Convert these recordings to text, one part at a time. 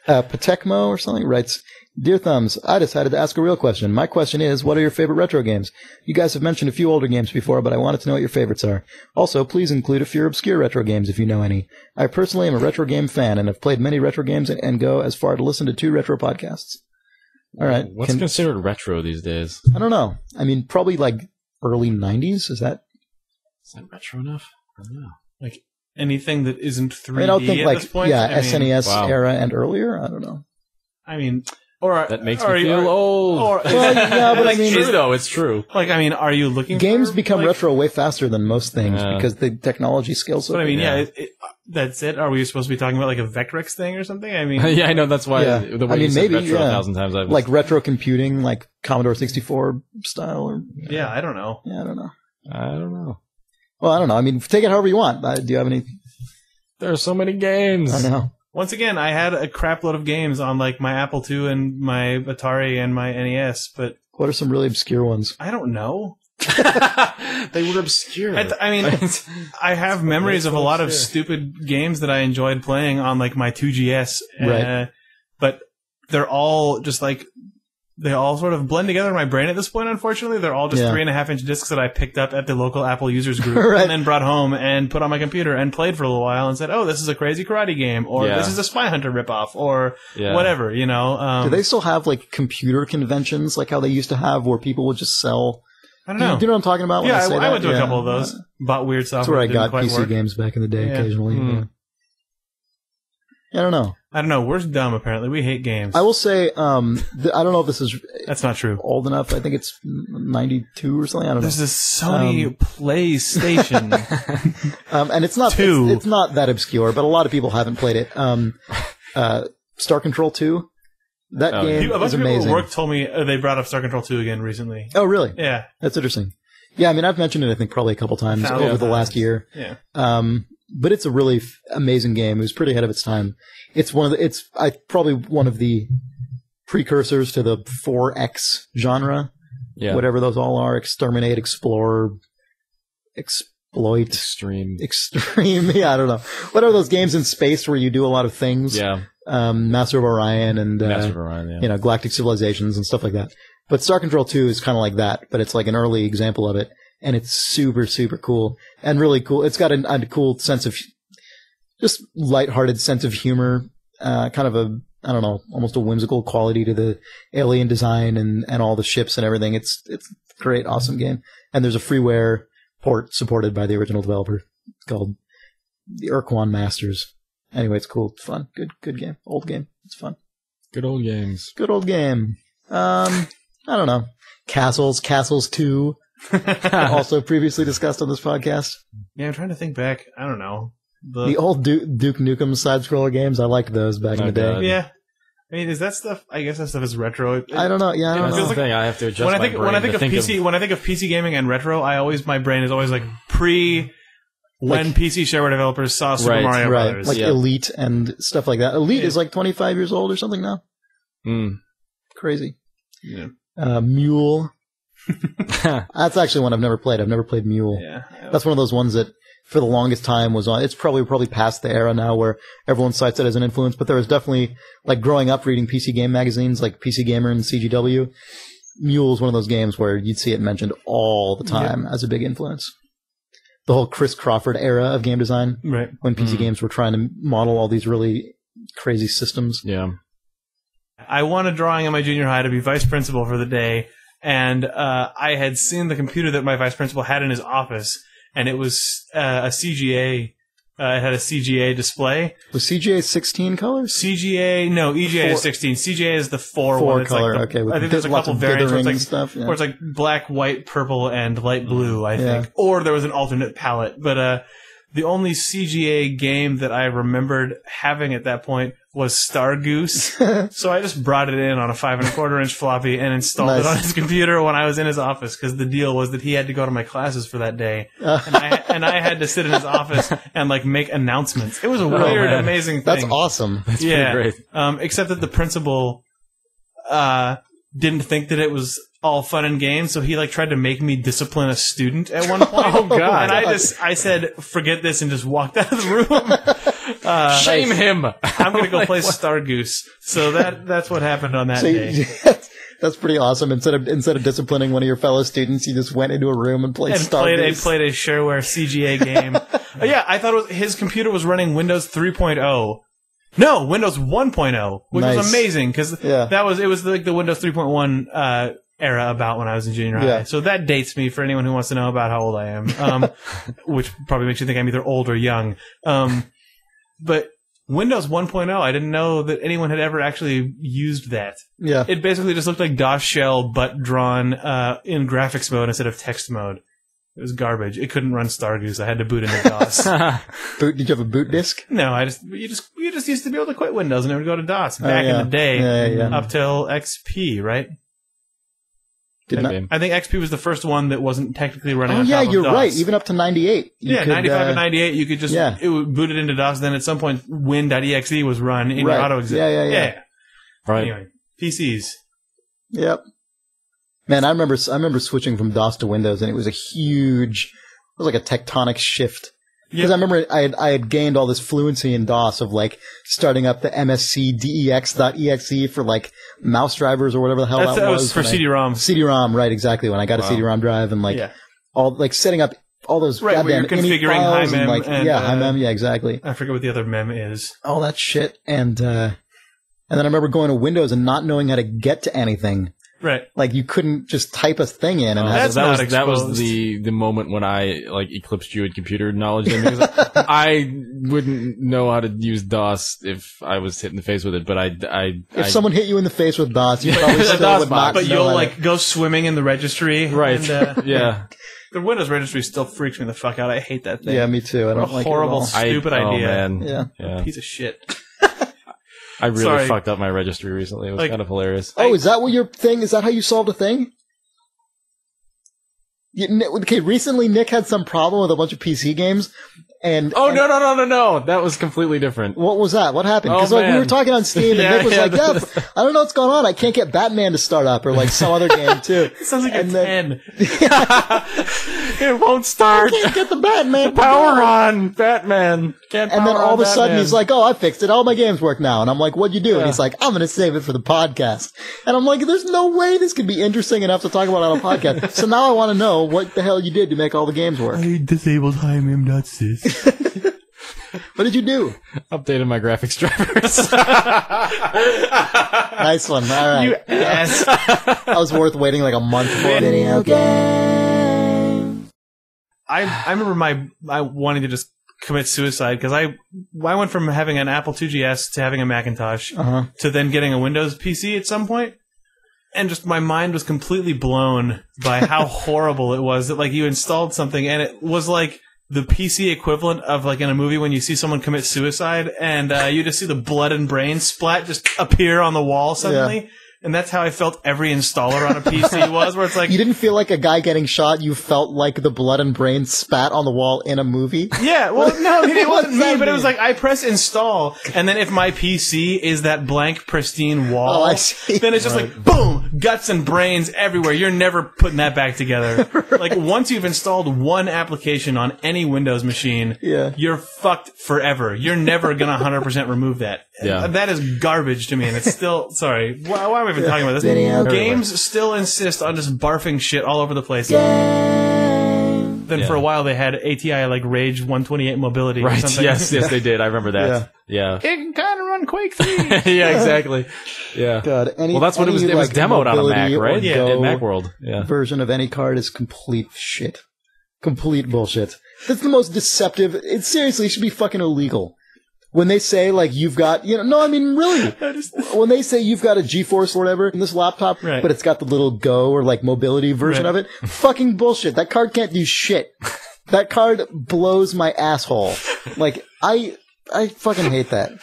Patekmo or something writes, Dear Thumbs, I decided to ask a real question. My question is, what are your favorite retro games? You guys have mentioned a few older games before, but I wanted to know what your favorites are. Also, please include a few obscure retro games if you know any. I personally am a retro game fan and have played many retro games and go as far to listen to 2 retro podcasts. All right. What's considered retro these days? I don't know. I mean, probably like early 90s. Is that retro enough? I don't know. Like anything that isn't 3D I don't think at like, this point? yeah, SNES wow. era and earlier. I don't know. I mean, or that makes me feel old. Well, yeah, but I mean, it's true though. It's true. Like, I mean, are you looking? Games for, become like, retro way faster than most things because the technology scales so. But I mean, yeah. That's it. Are we supposed to be talking about like a Vectrex thing or something? I mean, yeah, I know that's why. Yeah. The way you said retro 1,000 times, I was like retro computing, like Commodore 64 style. Or, yeah, I don't know. Yeah, I don't know. I don't know. Well, I don't know. I mean, take it however you want. Do you have any? There are so many games. I know. Once again, I had a crap load of games on like my Apple II and my Atari and my NES, but what are some really obscure ones? I don't know. They were obscure. I mean, I have memories of a lot of stupid games that I enjoyed playing on like my 2GS, right. But they're all just like they all sort of blend together in my brain at this point. Unfortunately, they're all just 3.5-inch discs that I picked up at the local Apple users group right. and then brought home and put on my computer and played for a little while and said, "Oh, this is a crazy karate game," or "This is a Spy Hunter ripoff," or whatever. You know. Do they still have like computer conventions like how they used to have, where people would just sell? I don't know. Do you know what I'm talking about? When yeah, I went to a couple of those. Bought weird stuff. That's where I got PC games back in the day occasionally. Yeah. I don't know. I don't know. We're dumb, apparently. We hate games. I will say, I don't know if this is that's not true. Old enough. I think it's 92 or something. I don't know. There's this Sony PlayStation. And it's not it's not that obscure, but a lot of people haven't played it. Star Control 2. That game is amazing. People at work told me they brought up Star Control 2 again recently. Oh, really? Yeah. That's interesting. Yeah, I mean, I've mentioned it, I think, probably a couple times over the last year. Yeah. But it's a really amazing game. It was pretty ahead of its time. It's probably one of the precursors to the 4X genre. Yeah. Whatever those all are. Exterminate, explore, exploit. Extreme. Yeah, I don't know. What are those games in space where you do a lot of things? Yeah. Master of Orion and Galactic Civilizations and stuff like that. But Star Control 2 is kind of like that, but it's like an early example of it, and it's super, super cool and really cool. It's got a cool sense of just lighthearted sense of humor, kind of a, I don't know, almost a whimsical quality to the alien design and all the ships and everything. It's a great, awesome game. And there's a freeware port supported by the original developer called the Urquan Masters. Anyway, it's cool. It's fun. Good game. Old game. It's fun. Good old games. Good old game. I don't know. Castles 2. Also previously discussed on this podcast. Yeah, I'm trying to think back. I don't know. The old Duke Nukem side-scroller games, I liked those back in the day. Yeah. I mean, is that stuff, I guess that stuff is retro. I don't know. Yeah, I don't know. That's the thing. I have to adjust my brain. When I think of PC gaming and retro, my brain is always like when PC shareware developers saw Super Mario Brothers. Like Elite and stuff like that. Elite is like 25 years old or something now. Crazy. Yeah. Mule. That's actually one I've never played. I've never played Mule. Yeah. That's one of those ones that for the longest time was on. It's probably past the era now where everyone cites it as an influence, but there was definitely, like growing up reading PC game magazines like PC Gamer and CGW, Mule is one of those games where you'd see it mentioned all the time as a big influence. The whole Chris Crawford era of game design, right? When PC games were trying to model all these really crazy systems. Yeah. I won a drawing in my junior high to be vice principal for the day, and I had seen the computer that my vice principal had in his office, and it was a CGA. It had a CGA display. Was CGA 16 colors? CGA, no, EGA is 16. CGA is the 4 one. It's color, like okay. I think there's a couple variants where it's like, stuff, where it's like black, white, purple, and light blue, I think. Or there was an alternate palette. But the only CGA game that I remembered having at that point was Star Goose. So I just brought it in on a 5 1/4-inch floppy and installed it on his computer when I was in his office, because the deal was that he had to go to my classes for that day, and I had to sit in his office and like make announcements. It was a weird, amazing thing. That's awesome. That's pretty great. Except that the principal didn't think that it was all fun and games, so he like tried to make me discipline a student at one point. Oh god! And I said, "Forget this," and just walked out of the room. Shame him. I'm going to go play Star Goose. So that's what happened on that day. That's pretty awesome. Instead of disciplining one of your fellow students, you just went into a room and played Star Goose. Played a shareware CGA game. Yeah, I thought his computer was running Windows 3.0. No, Windows 1.0, which was amazing because it was like the Windows 3.1 era about when I was in junior high. So that dates me for anyone who wants to know about how old I am, which probably makes you think I'm either old or young. But Windows 1.0, I didn't know that anyone had ever actually used that. Yeah. It basically just looked like DOS shell, but drawn in graphics mode instead of text mode. It was garbage. It couldn't run Star Goose. I had to boot into DOS. Did you have a boot disk? No, you just used to be able to quit Windows and never go to DOS back in the day, up till XP, right? I think XP was the first one that wasn't technically running on top of DOS. Oh, yeah, you're right. Even up to 98. 95 and 98, you could just it would boot it into DOS. Then at some point, win.exe was run in your auto-exec. Yeah. Right. Anyway, PCs. Yep. Man, I remember switching from DOS to Windows, and it was like a tectonic shift. Because I remember I had gained all this fluency in DOS of like starting up the MSC DEX.exe for like mouse drivers or whatever the hell that was. For CD-ROM. CD-ROM, right, exactly. When I got a CD-ROM drive and like all like setting up all those goddamn configuring files HiMem and like HiMem, exactly. I forget what the other mem is. All that shit, and then I remember going to Windows and not knowing how to get to anything. Right. Like you couldn't just type a thing in and that was the moment when I like eclipsed you in computer knowledge because I wouldn't know how to use DOS if I was hit in the face with it, but if someone hit you in the face with DOS, you probably still would not. But you'll like go swimming in the registry. Right. And, the Windows registry still freaks me the fuck out. I hate that thing. Yeah, me too. I don't like it. Horrible, stupid idea. Man. Yeah. Piece of shit. I really fucked up my registry recently. It was kind of hilarious. Oh, is that what your thing? Is that how you solved a thing? Okay, recently Nick had some problem with a bunch of PC games, and no, that was completely different. What was that? What happened? Because we were talking on Steam, and Nick was like, I don't know what's going on. I can't get Batman to start up, or like some other game too. It sounds like a 10. It won't start. I can't get the Batman power on. Batman can't. And then all of a sudden he's like, "Oh, I fixed it. All my games work now." And I'm like, "What'd you do?" And he's like, "I'm going to save it for the podcast." And I'm like, "There's no way this could be interesting enough to talk about on a podcast." So now I want to know what the hell you did to make all the games work. I disabled HiMem.sys. What did you do? Updated my graphics drivers. Nice one. All right. You ass. That was worth waiting like a month for. Video game. I remember my wanting to just commit suicide because I went from having an Apple IIgs to having a Macintosh to then getting a Windows PC at some point. And just my mind was completely blown by how horrible it was that like you installed something and it was like the PC equivalent of like in a movie when you see someone commit suicide and you just see the blood and brain splat just appear on the wall suddenly. Yeah. And that's how I felt every installer on a PC was, where it's like... You didn't feel like a guy getting shot, you felt like the blood and brain spat on the wall in a movie? Yeah, well, no, it wasn't me, but it was like, I press install, and then if my PC is that blank, pristine wall, then it's just like, boom, guts and brains everywhere. You're never putting that back together. Like, once you've installed one application on any Windows machine, you're fucked forever. You're never gonna 100% remove that. Yeah. That is garbage to me, and it's still... Sorry, why am I even talking about this? Games still insist on just barfing shit all over the place. Then for a while they had ATI like Rage 128 mobility or something. Yes, they did. I remember that. Yeah. It can kind of run Quake 3. Yeah, exactly. Yeah. God, well, that's what it was. It was demoed on a Mac, right? Yeah, in Macworld. Yeah. Version of any card is complete shit. Complete bullshit. That's the most deceptive. It seriously should be fucking illegal. When they say, like, you've got, no, I mean, really. When they say you've got a GeForce or whatever in this laptop, but it's got the little Go or, like, mobility version of it, fucking bullshit. That card can't do shit. That card blows my asshole. Like, I fucking hate that.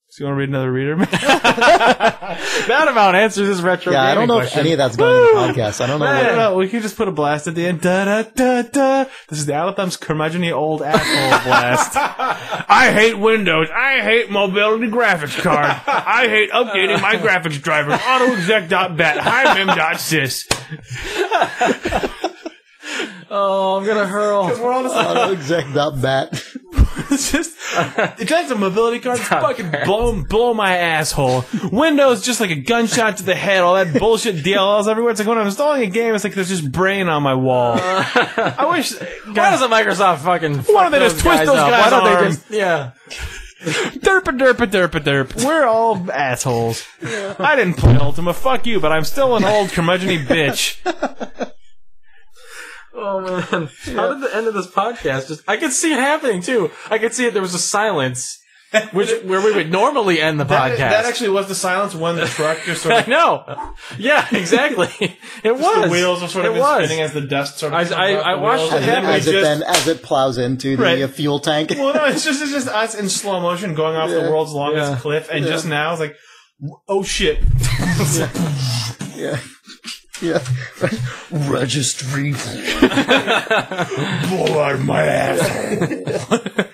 So you want to read another reader? That about answers this retro gaming I don't know question. if any of that's going in the podcast. I don't know. I don't know. We could just put a blast at the end. Da, da, da, da. This is the Alatham's Curmudgeony old asshole blast. I hate Windows. I hate mobility graphics card. I hate updating my graphics drivers. AutoExec.bat. HiMem.sys. Oh, I'm gonna hurl. AutoExec.bat. It's just, it tries a mobility card, fucking blow my asshole. Windows, just like a gunshot to the head, all that bullshit DLLs everywhere. It's like when I'm installing a game, it's like there's just brain on my wall. I wish. Why doesn't Microsoft fucking? Why don't they just twist those guys' Why don't they arms? just? Yeah. Derp. We're all assholes. Yeah. I didn't play Ultima. Fuck you, but I'm still an old curmudgeony bitch. Oh man! How did the end of this podcast just? I could see it happening too. I could see it. There was a silence, where we would normally end the podcast. That actually was the silence when the truck just sort of. I know. Yeah, exactly. It was. The wheels were sort of spinning as the dust sort of. I watched it as it plows into the fuel tank. Well, no, it's just us in slow motion going off the world's longest cliff, and just now it's like, oh shit. Yeah. Registry. Blow out my ass.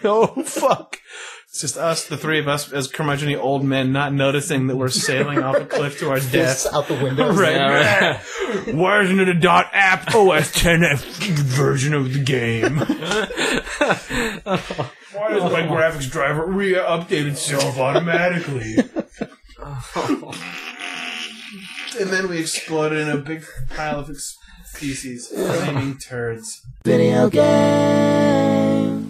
Oh, fuck. It's just us, the three of us, as curmudgeony old men, not noticing that we're sailing off a cliff to our death. Out the window. Right. Yeah, right. Why isn't it a .app OS 10 version of the game? Why does my graphics driver update itself automatically? And then we exploded in a big pile of feces, flaming turds. Video game.